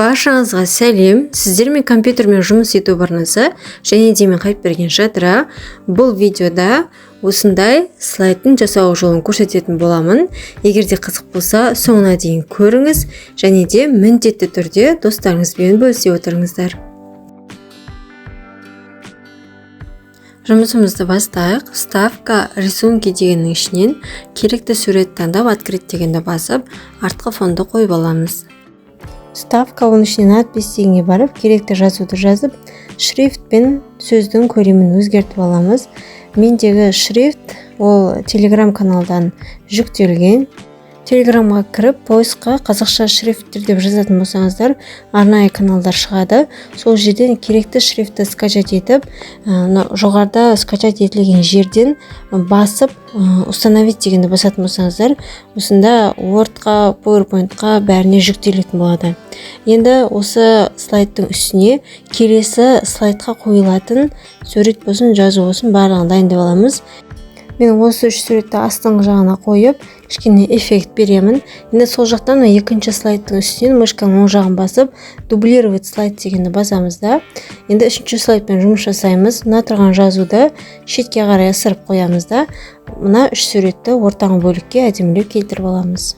Баршаңызға сәлем. Сіздермен компьютермен жұмыс ету барнасы және де мен қайтып берген жадыра. Бұл видеода осындай слайдтың жасау жолын көрсететін боламын. Егер де қызық болса, соңына дейін көріңіз және де міндетті түрде достарыңызбен бөлісе отырыңыздар. Жұмысымызды бастайық. Вставка рисунки дегеннің ішінен керекті сурет таңдап открыть дегенді басып, артқы фонды қойып аламыз. Вставка оның ішінен надпись дегенге барып, керекті жазуды жазып, шрифт пен сөздің көлемін өзгертіп аламыз. Мендегі шрифт ол Telegram каналдан жүктелген. Телеграмға кіріп, поисқа қазақша шрифттер деп жазатын болсаңыздар, арнайы каналдар шығады. Сол жерден керекті шрифтті скачать етіп, жоғарыда скачать етілген жерден басып, установить дегенді басатын болсаңыздар, осында Word-қа, PowerPoint-қа бәріне жүктелетін болады. Енді осы слайдтың үстіне келесі слайдқа қойылатын сурет болсын, жазу болсын, барлығын дайындап аламыз. Мен осы үш суретті астыңғы жағына қойып, кішкене эффект беремін. Енді сол жақтан екінші слайдтың үстінен мышканың оң жағын басып, дублировать слайд дегенді басамыз да. Енді үшінші слайдпен жұмыс жасаймыз. Мына тұрған жазуды шетке қарай ысырып қоямыз да. Мына үш суретті ортаңғы бөлікке әдемілеп келтіріп аламыз.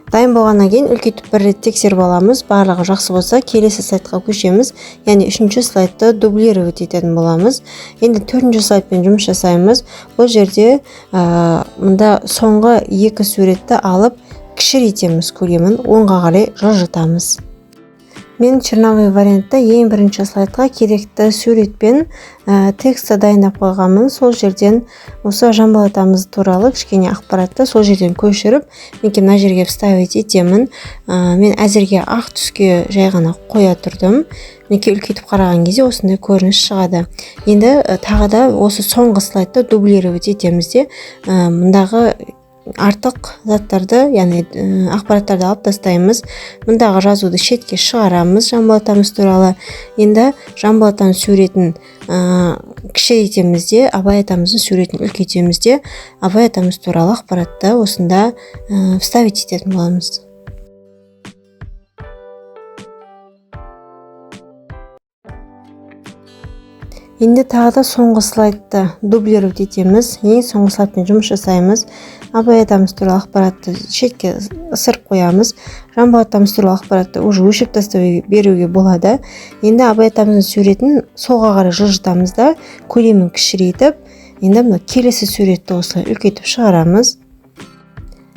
Дайын болғаннан кейін үлкейтіп бір рет тексеріп аламыз. Барлығы жақсы болса, келесі слайдқа көшеміз. Яғни үшінші слайдты дублировать ететін боламыз. Енді төртінші слайдпен жұмыс жасаймыз. Бұл жерде мұнда соңғы екі суретті алып, кішірейтеміз көлемін, оңға қарай жылжытамыз. Мен черновой вариантта ең бірінші слайдқа керекті суретпен тексті дайындап қойғанмын. Сол жерден осы Жанболат туралы кішкене ақпаратты сол жерден көшіріп, мен мына жерге вставить етемін. Мен әзірге ақ түске жай ғана қоя тұрдым. Неке үлкейтіп қараған кезде осындай көрініс шығады. Енді тағы да осы соңғы слайдты дублировать етеміз де, мұндағы артық заттарды, яғни ақпараттарды алып тастаймыз. Мұндағы жазуды шетке шығарамыз Жанболат туралы. Енді Жанболат суретін кішірейтеміз де, Абай атамыздың суретін үлкейтеміз де, Абай атамыз туралы ақпаратты осында вставить ететін боламыз. Енді тағы да соңғы слайдты дублировать етеміз. Ең соңғы слайдпен жұмыс жасаймыз. Абай атамыз туралы ақпаратты шетке ысырып қоямыз. Жанболат туралы ақпаратты уже өшіріп тастап беруге болады. Енді Абай атамыздың суретін солға қарай жылжытамыз да, көлемін кішірейтіп, енді мына келесі суретті осылай үлкейтіп шығарамыз.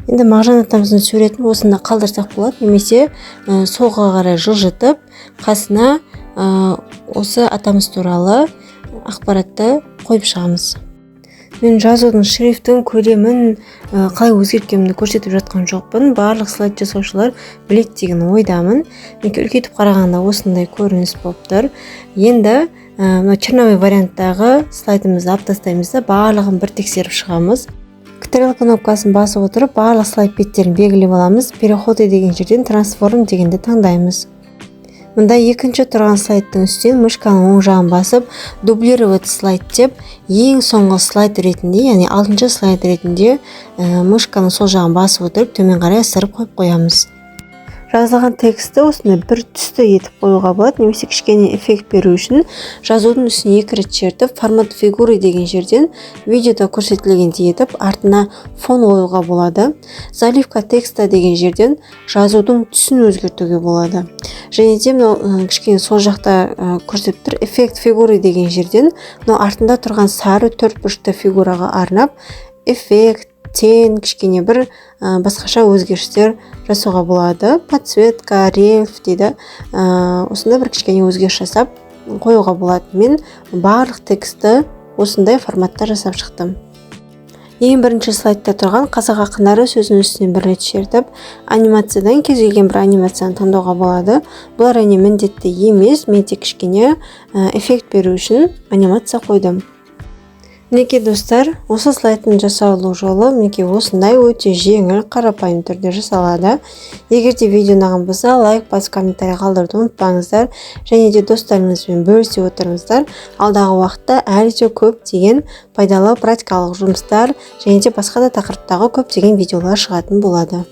Енді Мағжан атамыздың суретін осында қалдырсақ болады, немесе солға қарай жылжытып, қасына осы атамыз туралы ақпаратты қойып шығамыз. Мен жазудың шрифтің көлемін қалай өзгерткенімді көрсетіп жатқан жоқпын. Барлық слайд жасаушылар білет деген ойдамын. Мен үлкейтіп қарағанда осындай көрініс болып тұр. Енді черновой варианттағы слайдымызды алып тастаймыз да, барлығын бір тексеріп шығамыз. Стрелка кнопкасын басып отырып, барлық слайд беттерін белгілеп аламыз. Переходы деген жерден трансформ дегенді таңдаймыз. Мұнда екінші тұрған слайдтың үстінен мышканың оң жағын басып, дублировать слайд деп, ең соңғы слайд ретінде, яғни 6-шы слайд ретінде мышканың сол жағын басып отырып, төмен қарай ысырып қойып қоямыз. Жазылған тексті осындай бір түсті етіп қоюға болады, немесе кішкене эффект беру үшін жазудың үстіне екі рет чертіп, формат фигуры деген жерден видеода көрсетілгендей етіп, артына фон қоюға болады. Заливка текста деген жерден жазудың түсін өзгертуге болады. Және де кішкене сол жақта көрсетіп тұр, эффект фигуры деген жерден артында тұрған сары төрт бұрышты фигураға арнап, эффект тен кішкене бір басқаша өзгерістер жасауға болады. Подсветка, рельеф дейді. Осында бір кішкене өзгеріс жасап қоюға болады. Мен барлық тексті осындай форматта жасап шықтым. Ең бірінші слайдта тұрған қазақ ақындары сөзінің үстіне бір рет чертіп, анимациядан кез келген бір анимацияны таңдауға болады. Бұл әрине міндетті емес, мен тек кішкене эффект беру үшін анимация қойдым. Мінекей достар, осы слайдтың жасалу жолы мінекей осындай өте жеңіл, қарапайым түрде жасалады. Егер де видео ұнаған болса, лайк басып комментарий қалдыруды ұмытпаңыздар, және де достарыңызбен бөлісе отырыңыздар. Алдағы уақытта әлі де көптеген пайдалы практикалық жұмыстар және де басқа да тақырыптағы көптеген видеолар шығатын болады.